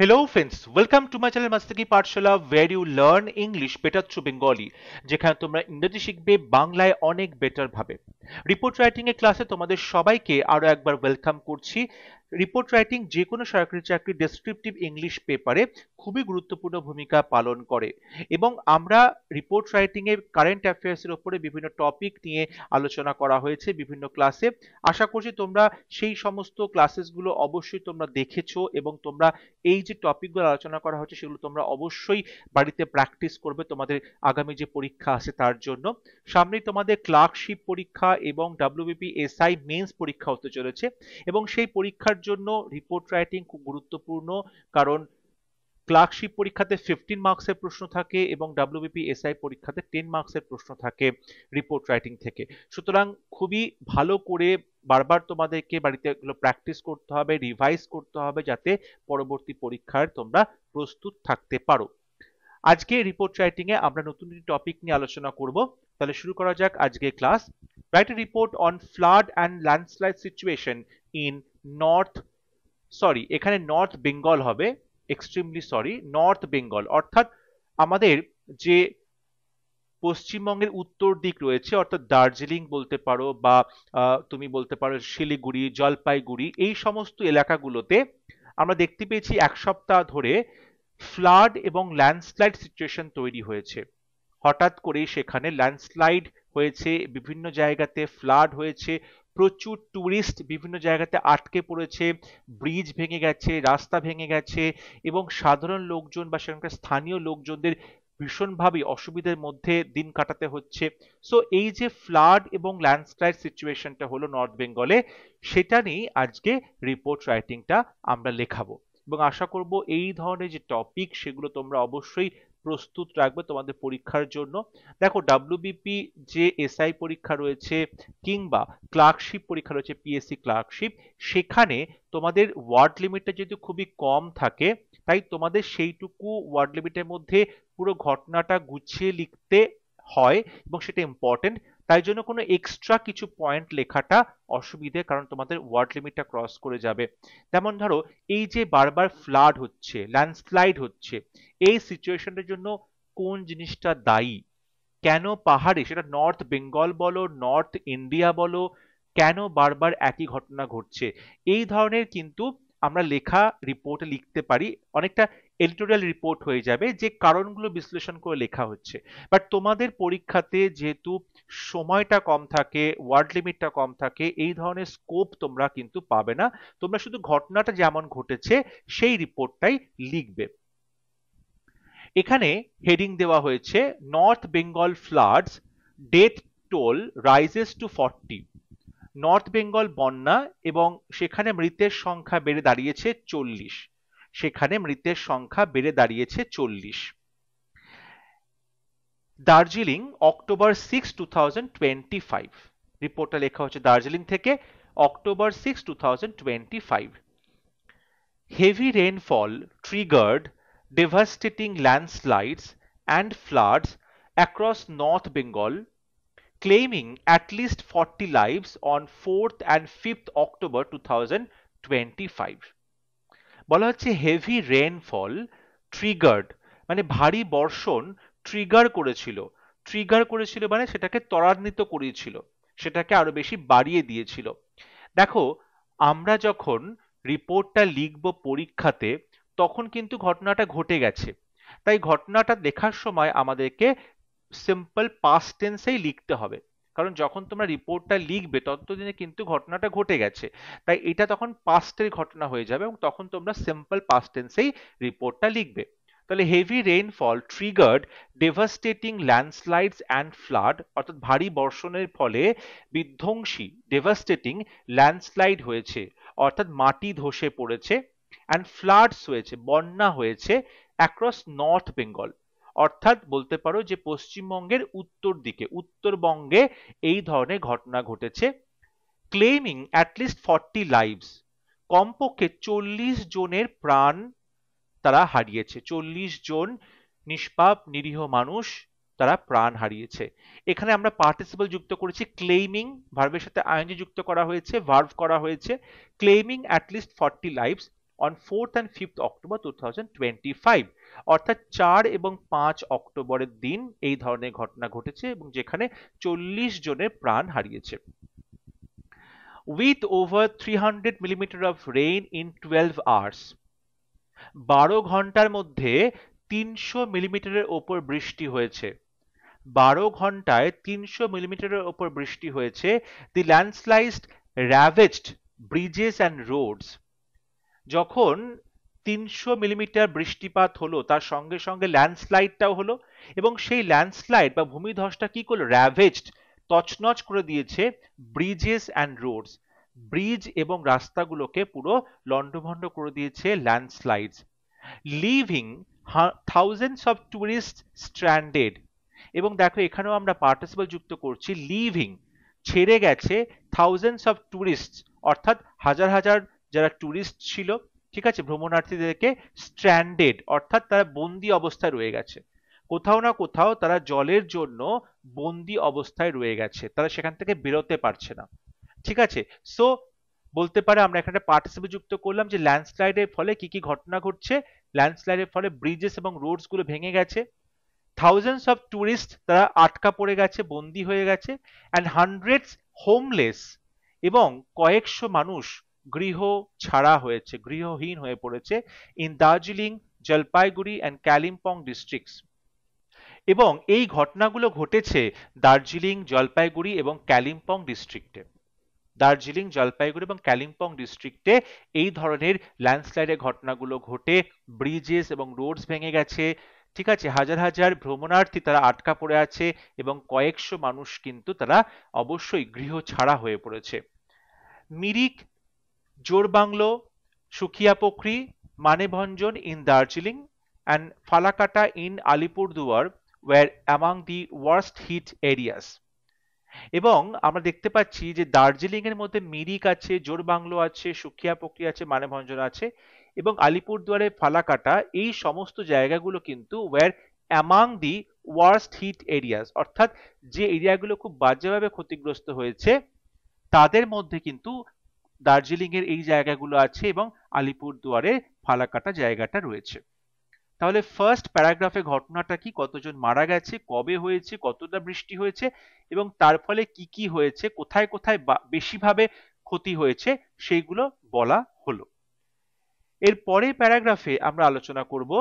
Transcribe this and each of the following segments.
Hello friends, welcome to my channel Mastaki Pathshala where you learn English better through Bengali যেখানে তোমরা ইংরেজি শিখবে বাংলায় অনেক বেটার ভাবে। রিপোর্ট রাইটিং এর ক্লাসে তোমাদের সবাইকে আরো একবার ওয়েলকাম করছি। রিপোর্ট রাইটিং যে কোনো সরকারি চাকরি ডেসক্রিপটিভ ইংলিশ পেপারে খুবই গুরুত্বপূর্ণ ভূমিকা পালন করে এবং আমরা রিপোর্ট রাইটিং এর কারেন্ট অ্যাফেয়ার্স এর উপরে বিভিন্ন টপিক নিয়ে আলোচনা করা হয়েছে বিভিন্ন ক্লাসে। আশা করছি তোমরা সেই সমস্ত ক্লাসেসগুলো অবশ্যই তোমরা দেখেছো এবং তোমরা এই যে টপিকগুলো আলোচনা করা হচ্ছে সেগুলো তোমরা অবশ্যই বাড়িতে প্র্যাকটিস করবে তোমাদের আগামী যে পরীক্ষা আছে তার জন্য। সামনেই তোমাদের ক্লার্কশিপ পরীক্ষা এবং ডাব্লিউবিপি এসআই মেন্স পরীক্ষা হতে চলেছে এবং সেই পরীক্ষার জন্য রিপোর্ট রাইটিং খুব গুরুত্বপূর্ণ। কারণ ক্লার্কশিপ পরীক্ষাতে 15 মার্কসের প্রশ্ন থাকে এবং ডাব্লিউবিপি এসআই পরীক্ষাতে 10 মার্কসের প্রশ্ন থাকে রিপোর্ট রাইটিং থেকে। সুতরাং খুবই ভালো করে বারবার তোমাদেরকে বাড়িতে এগুলো প্র্যাকটিস করতে হবে, রিভাইজ করতে হবে, যাতে পরবর্তী পরীক্ষার তোমরা প্রস্তুত থাকতে পারো। আজকে রিপোর্ট রাইটিং এ আমরা নতুন একটি টপিক নিয়ে আলোচনা করব। তাহলে শুরু করা যাক আজকে class. Write a report on flood and landslide situation in north, sorry এখানে নর্থ বেঙ্গল হবে, এক্সট্রিমলি সরি, নর্থ বেঙ্গল অর্থাৎ আমাদের যে পশ্চিমবঙ্গের উত্তর দিক রয়েছে অর্থাৎ দার্জিলিং বলতে পারো বা তুমি বলতে পারো শিলিগুড়ি, জলপাইগুড়ি, এই সমস্ত এলাকাগুলোতে আমরা দেখতে পেয়েছি এক সপ্তাহ ধরে ফ্লাড এবং ল্যান্ডস্লাইড সিচুয়েশন তৈরি হয়েছে। হঠাৎ করেই সেখানে ল্যান্ডস্লাইড হয়েছে, বিভিন্ন জায়গাতে ফ্লাড হয়েছে, প্রচুর টুরিস্ট বিভিন্ন জায়গাতে আটকে পড়েছে, ব্রিজ ভেঙে গেছে, রাস্তা ভেঙে গেছে এবং সাধারণ লোকজন বা সেখানকার স্থানীয় লোকজনদের ভীষণভাবে অসুবিধার মধ্যে দিন কাটাতে হচ্ছে। সো এই যে ফ্লাড এবং ল্যান্ডস্লাইড সিচুয়েশনটা হলো নর্থ বেঙ্গলে, সেটা নিয়েই আজকে রিপোর্ট রাইটিংটা আমরা লেখাবো এবং আশা করব এই ধরনের যে টপিক সেগুলো তোমরা অবশ্যই প্রস্তুত রাখবে তোমাদের পরীক্ষার জন্য। দেখো ডাব্লিউবিপি যে এসআই পরীক্ষা রয়েছে কিংবা ক্লার্কশিপ পরীক্ষা রয়েছে, পিএসসি ক্লার্কশিপ, সেখানে তোমাদের ওয়ার্ড লিমিটটা যেহেতু খুবই কম থাকে, তাই তোমাদের সেইটুকু ওয়ার্ড লিমিটের মধ্যে পুরো ঘটনাটা গুছিয়ে লিখতে হয় এবং সেটা ইম্পর্টেন্ট। তাই জন্য কোনো এক্সট্রা কিছু পয়েন্ট লেখাটা অসুবিধে, কারণ তোমাদের ওয়ার্ড লিমিটটা ক্রস করে যাবে। যেমন ধরো এই যে বারবার ফ্লাড হচ্ছে, ল্যান্ডস্লাইড হচ্ছে, এই সিচুয়েশনটার জন্য কোন জিনিসটা দায়ী, কেন পাহাড়ে, সেটা নর্থ বেঙ্গল বলো, নর্থ ইন্ডিয়া বলো, কেন বারবার একই ঘটনা ঘটছে, এই ধরনের কিন্তু আমরা লেখা রিপোর্টে লিখতে পারি। অনেকটা এডিটোরিয়াল রিপোর্ট হয়ে যাবে যে কারণগুলো বিশ্লেষণ করে লেখা হচ্ছে। বাট তোমাদের পরীক্ষাতে যেহেতু সময়টা কম থাকে, ওয়ার্ড লিমিটটা কম থাকে, এই ধরনের স্কোপ তোমরা কিন্তু পাবে না। তোমরা শুধু ঘটনাটা যেমন ঘটেছে সেই রিপোর্টটাই লিখবে। এখানে হেডিং দেওয়া হয়েছে north Bengal floods, death toll rises to 40। North Bengal বন্যা এবং সেখানে মৃতের সংখ্যা বেড়ে দাঁড়িয়েছে 40। সেখানে মৃতের সংখ্যা বেড়ে দাঁড়িয়েছে 40। দার্জিলিং অক্টোবর 6, 2025। রিপোর্টটা লেখা হচ্ছে দার্জিলিং থেকে, October 6, 2025। Heavy rainfall triggered devastating landslides and floods across North Bengal, claiming at least 40 lives on 4th and 5th October 2025। বলা হচ্ছে হেভি রেইনফল ট্রিগার্ড, মানে ভারী বর্ষণ ট্রিগার করেছিল। ট্রিগার করেছিল মানে সেটাকে ত্বরান্বিত করিয়েছিল, সেটাকে আরো বেশি বাড়িয়ে দিয়েছিল। দেখো আমরা যখন রিপোর্টটা লিখব পরীক্ষাতে তখন কিন্তু ঘটনাটা ঘটে গেছে, তাই ঘটনাটা লেখার সময় আমাদেরকে সিম্পল পাস্ট টেন্সেই লিখতে হবে। কারণ যখন তোমরা রিপোর্টটা লিখবে ততদিনে কিন্তু ঘটনাটা ঘটে গেছে, তাই এটা তখন পাস্টের ঘটনা হয়ে যাবে এবং তখন তোমরা সিম্পল পাস্ট টেন্সেই রিপোর্টটা লিখবে। তাহলে heavy rainfall triggered devastating landslides and flood, অর্থাৎ ভারী বর্ষণের ফলে বিধ্বংসী, ডেভাস্টেটিং ল্যান্ডস্লাইড হয়েছে অর্থাৎ মাটি ধসে পড়েছে, অ্যান্ড ফ্লাডস হয়েছে, বন্যা হয়েছে, অ্যাক্রস নর্থ বেঙ্গল, অর্থাৎ বলতে পারো যে পশ্চিমবঙ্গের উত্তর দিকে, উত্তরবঙ্গে এই ধরনের ঘটনা ঘটেছে। ক্লেমিং অ্যাটলিস্ট 40 লাইভস, কমপক্ষে 40 জনের প্রাণ তারা হারিয়েছে, 40 জন নিষ্পাপ নিরীহ মানুষ তারা প্রাণ হারিয়েছে। এখানে আমরা পার্টিসিপল যুক্ত করেছি ক্লেমিং, ভার্বের সাথে আইএনজি যুক্ত করা হয়েছে, ভার্ব করা হয়েছে। Claiming at least 40 lives, on 4th and 5th October 2025, অর্থাৎ 4 এবং 5 অক্টোবরের দিন এই ধরনের ঘটনা ঘটেছে এবং যেখানে 40 জনের প্রাণ হারিয়েছে। With over 300 millimeter of rain in 12 hours, 12 ঘন্টার মধ্যে 300 মিলিমিটারের ওপর বৃষ্টি হয়েছে। 12 ঘন্টায় 300 মিলিমিটারের ওপর বৃষ্টি হয়েছে। দি landslide ravaged bridges and roads. যখন 300 মিলিমিটার বৃষ্টিপাত হলো তার সঙ্গে সঙ্গে ল্যান্ডস্লাইডটাও হলো এবং সেই ল্যান্ডস্লাইড বা ভূমিধসটা কি করলো, ravaged, তছনছ করে দিয়েছে ব্রিজেস অ্যান্ড রোডস, ব্রিজ এবং রাস্তাগুলোকে পুরো লন্ডভন্ড করে দিয়েছে landslides, living thousands of tourist stranded. এবং দেখো এখানেও আমরা পার্টিসিপল যুক্ত করছি, লিভিং, ছেড়ে গেছে, থাউজেন্ডস অফ টুরিস্ট অর্থাৎ হাজার হাজার যারা টুরিস্ট ছিল, ঠিক আছে, ভ্রমণার্থীদেরকে, স্ট্র্যান্ডেড অর্থাৎ তারা বন্দি অবস্থায় রয়ে গেছে, কোথাও না কোথাও তারা জলের জন্য বন্দি অবস্থায় রয়ে গেছে, তারা সেখান থেকে বেরোতে পারছে না, ঠিক আছে। সো বলতে পারে আমরা এখানে পার্টিসিপল যুক্ত করলাম যে ল্যান্ডস্লাইডের ফলে কি কি ঘটনা ঘটছে, ল্যান্ডস্লাইডের ফলে ব্রিজেস এবং রোডস গুলো ভেঙে গেছে, থাউজেন্ডস অফ টুরিস্ট তারা আটকা পড়ে গেছে, বন্দি হয়ে গেছে, অ্যান্ড হান্ড্রেডস হোমলেস, এবং কয়েকশো মানুষ গৃহ ছাড়া হয়েছে, গৃহহীন হয়ে পড়েছে, in Darjeeling, Jalpaiguri and Kalimpong districts. এবং এই ঘটনাগুলো ঘটেছে দার্জিলিং, জলপাইগুড়ি এবং কালিম্পং ডিস্ট্রিক্টে। দার্জিলিং, জলপাইগুড়ি এবং কালিম্পং ডিস্ট্রিক্টে এই ধরনের ল্যান্ডস্লাইডের ঘটনাগুলো ঘটে, ব্রিজেস এবং রোডস ভেঙে গেছে, ঠিক আছে, হাজার হাজার ভ্রমণার্থী তারা আটকা পড়ে আছে এবং কয়েকশো মানুষ কিন্তু তারা অবশ্যই গৃহ ছাড়া হয়ে পড়েছে। Mirik, Jorebunglow, Sukhiapokhri, Manebhanjan in Darjeeling and Falakata in Alipurduar were among the worst hit areas. এবং আমরা দেখতে পাচ্ছি যে দার্জিলিং এর মধ্যে মিরিক আছে, জোরবাংলো আছে, সুখিয়াপোখরি আছে, মানেভঞ্জন আছে এবং আলিপুরদুয়ারে ফালাকাটা, এই সমস্ত জায়গাগুলো কিন্তু ওয়ার অ্যামাং দি ওয়ার্স্ট হিট এরিয়াস, অর্থাৎ যে এরিয়াগুলো খুব বাজেভাবে ক্ষতিগ্রস্ত হয়েছে তাদের মধ্যে কিন্তু দার্জিলিং এর এই জায়গাগুলো আছে এবং আলিপুরদুয়ারে ফালাকাটা জায়গাটা রয়েছে। তাহলে ফার্স্ট প্যারাগ্রাফে ঘটনাটা কি, কতজন মারা গেছে, কবে হয়েছে, কতটা বৃষ্টি হয়েছে এবং তার ফলে কি কি হয়েছে, কোথায় কোথায় বেশিভাবে ক্ষতি হয়েছে সেইগুলো বলা হলো। এর পরের প্যারাগ্রাফে আমরা আলোচনা করব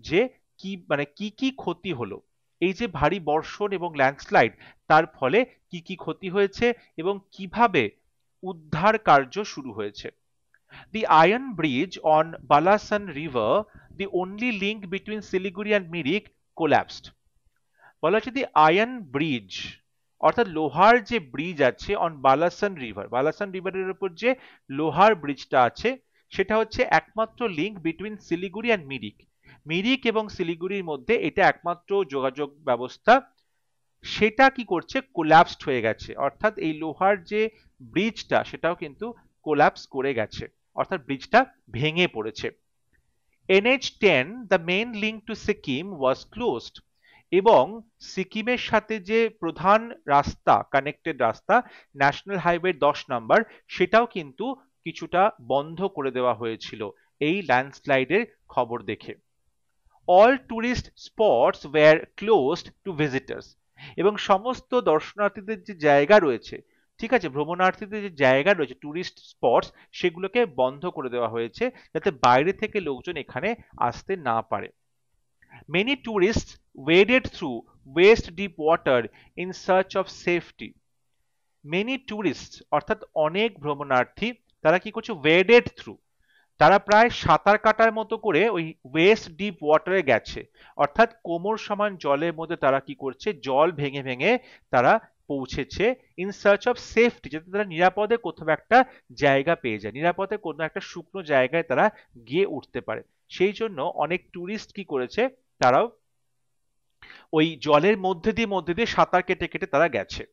যে কি কি কি ক্ষতি হলো, এই যে ভারী বর্ষণ এবং ল্যান্ডস্লাইড তার ফলে কি কি ক্ষতি হয়েছে এবং কিভাবে উদ্ধার কার্য শুরু হয়েছে। The iron bridge on Balasan River, the only link between Siliguri and Mirik, collapsed. বলা হচ্ছে দি আয়রন ব্রিজ অর্থাৎ লোহার যে ব্রিজ আছে অন বালাসান রিভার, বালাসান রিভারের উপর যে লোহার ব্রিজটা আছে সেটা হচ্ছে একমাত্র link between Siliguri and Mirik, Mirik এবং শিলিগুড়ির মধ্যে এটা একমাত্র যোগাযোগ ব্যবস্থা, সেটা কি করছে, কোল্যাপসড হয়ে গেছে, অর্থাৎ এই লোহার যে ব্রিজটা সেটাও কিন্তু কোল্যাপস করে গেছে, অর্থাৎ ব্রিজটা ভেঙে পড়েছে। NH10, the main link to Sikkim, was closed. এবং সিকিমের সাথে যে প্রধান রাস্তা, কানেক্টেড রাস্তা, ন্যাশনাল হাইওয়ে 10 নাম্বার, সেটাও কিন্তু কিছুটা বন্ধ করে দেওয়া হয়েছিল এই ল্যান্ডস্লাইডের খবর দেখে। All tourist spots were closed to visitors, এবং সমস্ত দর্শনার্থীদের যে জায়গা রয়েছে, ঠিক আছে, ভ্রমণার্থীদের যে জায়গা রয়েছে টুরিস্ট স্পটস, সেগুলোকে বন্ধ করে দেওয়া হয়েছে যাতে বাইরে থেকে লোকজন এখানে আসতে না পারে। Many tourists waded through waist deep water in search of safety. Many tourists অর্থাৎ অনেক ভ্রমণার্থী তারা কি করছে, waded through, তারা প্রায় সাঁতার কাটার মতো করে ওই ওয়েস্ট ডিপ ওয়াটারে গেছে, অর্থাৎ কোমর সমান জলের মধ্যে তারা কি করছে, জল ভেঙে ভেঙে তারা পৌঁছেছে ইন সার্চ অফ সেফটি, যাতে তারা নিরাপদে কোথাও একটা জায়গা পেয়ে যায়, নিরাপদে কোনো একটা শুকনো জায়গায় তারা গিয়ে উঠতে পারে। সেই জন্য অনেক টুরিস্ট কি করেছে, তারাও ওই জলের মধ্যে দিয়ে সাঁতার কেটে কেটে তারা গেছে।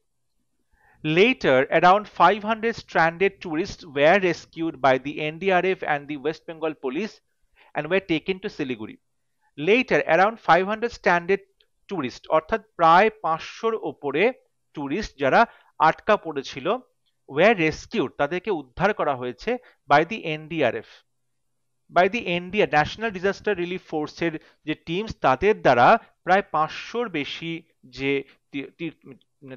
Later, around 500 stranded tourists were rescued by the NDRF and the West Bengal Police and were taken to Siliguri. Later, around 500 stranded tourists, অর্থাৎ প্রায় 500-র উপরে টুরিস্ট যারা আটকা পড়েছিল, were rescued, তাদেরকে উদ্ধার করা হয়েছে by the NDRF, by the NDR national disaster relief ফোর্সের যে টিমস তাদের দ্বারা প্রায় 500-র বেশি যে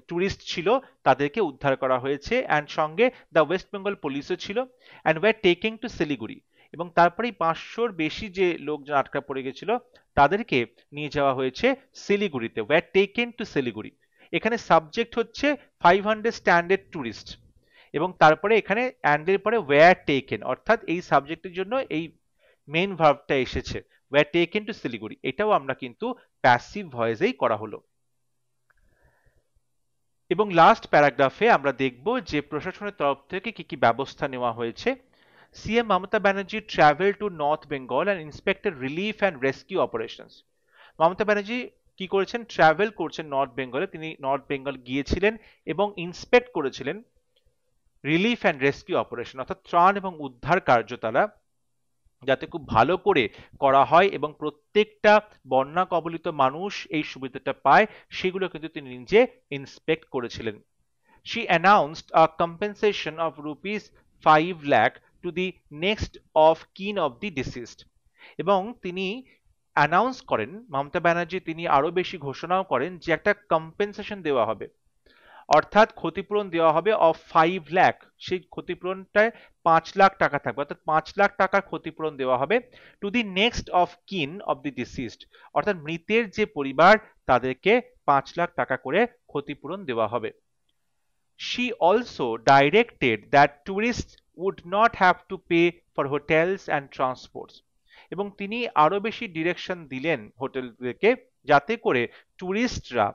টুরিস্ট ছিল তাদেরকে উদ্ধার করা হয়েছে, অ্যান্ড সঙ্গে দ্য ওয়েস্ট বেঙ্গল পুলিশও ছিল, and were taking to Siliguri. এবং তারপরেই 500-র বেশি যে লোকজন আটকা পড়ে গেছিল তাদেরকে নিয়ে যাওয়া হয়েছে শিলিগুড়িতে, ওয়ার টেকেন টু শিলিগুড়ি। এখানে সাবজেক্ট হচ্ছে 500 স্ট্যান্ডার্ড টুরিস্ট, এবং তারপরে এখানে অ্যান্ডের পরে ওয়্যার টেকেন, অর্থাৎ এই সাবজেক্টের জন্য এই মেইন ভার্বটা এসেছে, ওয়্যার টেকেন টু শিলিগুড়ি। এটাও আমরা কিন্তু প্যাসিভ ভয়েসেই করা হলো। এবং লাস্ট প্যারাগ্রাফে আমরা দেখব যে প্রশাসনের তরফ থেকে কি কি ব্যবস্থা নেওয়া হয়েছে। CM Mamata Banerjee travel to north Bengal and inspected relief and rescue operations. Mamata Banerjee কি করেছেন, ট্রাভেল করছেন নর্থ বেঙ্গলে, তিনি নর্থ বেঙ্গল গিয়েছিলেন এবং ইন্সপেক্ট করেছিলেন রিলিফ অ্যান্ড রেস্কিউ অপারেশন, অর্থাৎ ত্রাণ এবং উদ্ধার কার্য তারা যাতে খুব ভালো করে করা হয় এবং প্রত্যেকটা বন্যা কবলিত মানুষ এই সুবিধাটা পায় সেগুলো কিন্তু তিনি নিজে ইন্সপেক্ট করেছিলেন। She announced a compensation of rupees 5 lakh to the next of kin of the deceased. এবং তিনি অ্যানাউন্স করেন, মমতা ব্যানার্জি তিনি আরো বেশি ঘোষণাও করেন যে একটা কম্পেনসেশন দেওয়া হবে, অর্থাৎ ক্ষতিপূরণ দেওয়া হবে অফ 5 লাখ। সেই ক্ষতিপূরণটায় 5 লাখ টাকা থাকবে, অর্থাৎ 5 লাখ টাকার ক্ষতিপূরণ দেওয়া হবে টু দি নেক্সট অফ কিন অফ দি ডিসিজড, অর্থাৎ মৃতের যে পরিবার তাদেরকে 5 লাখ টাকা করে ক্ষতিপূরণ দেওয়া হবে। She also directed that tourists would not have to pay for hotels and transports. এবং তিনি আরো বেশি ডিরেকশন দিলেন হোটেলদেরকে যাতে করে টুরিস্টরা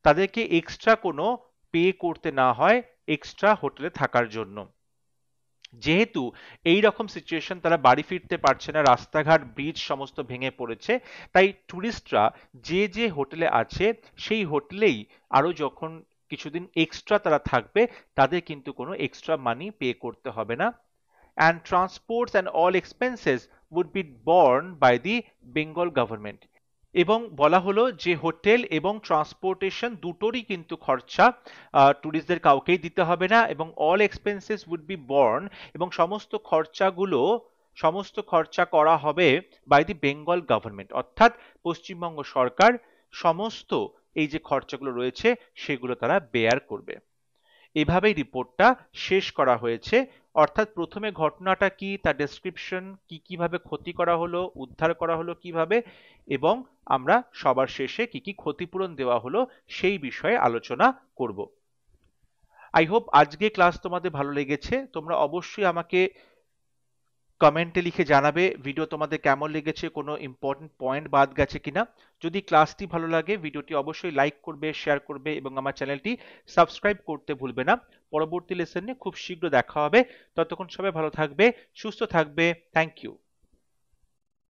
তাদেরকে এক্সট্রা কোনো পে করতে না হয় এক্সট্রা হোটেলে থাকার জন্য। যেহেতু এই রকম সিচুয়েশন তারা বাড়ি ফিরতে পারছে না, রাস্তাঘাট ব্রিজ সমস্ত ভেঙে পড়েছে, তাই টুরিস্টরা যে যে হোটেলে আছে সেই হোটেলেই আরো যখন কিছুদিন এক্সট্রা তারা থাকবে তাদের কিন্তু কোনো এক্সট্রা মানি পে করতে হবে না, and transports and all expenses would be borne by the Bengal government. এবং বলা হলো যে হোটেল এবং ট্রান্সপোর্টেশন দুটোরই কিন্তু খরচা ট্যুরিস্টদের কাউকেই দিতে হবে না, এবং all expenses would be borne, এবং সমস্ত খরচা করা হবে বাই দি বেঙ্গল গভর্নমেন্ট, অর্থাৎ পশ্চিমবঙ্গ সরকার সমস্ত এই যে খরচাগুলো রয়েছে সেগুলো তারা বেয়ার করবে। এভাবেই রিপোর্টটা শেষ করা হয়েছে, অর্থাৎ প্রথমে ঘটনাটা কি, তার ডেসক্রিপশন কি, কিভাবে ক্ষতি করা হলো, উদ্ধার করা হলো কিভাবে, এবং আমরা সবার শেষে কি কি ক্ষতিপূরণ দেওয়া হলো সেই বিষয়ে আলোচনা করব। আই হোপ আজকে ক্লাস তোমাদের ভালো লেগেছে। তোমরা অবশ্যই আমাকে কমেন্টে লিখে জানাবে ভিডিও তোমাদের কেমন লেগেছে, কোনো ইম্পর্টেন্ট পয়েন্ট বাদ গেছে কিনা। যদি ক্লাসটি ভালো লাগে ভিডিওটি অবশ্যই লাইক করবে, শেয়ার করবে এবং আমার চ্যানেলটি সাবস্ক্রাইব করতে ভুলবে না। পরবর্তী লেসনে খুব শীঘ্র দেখা হবে, ততক্ষণ সবাই ভালো থাকবে, সুস্থ থাকবে। Thank you.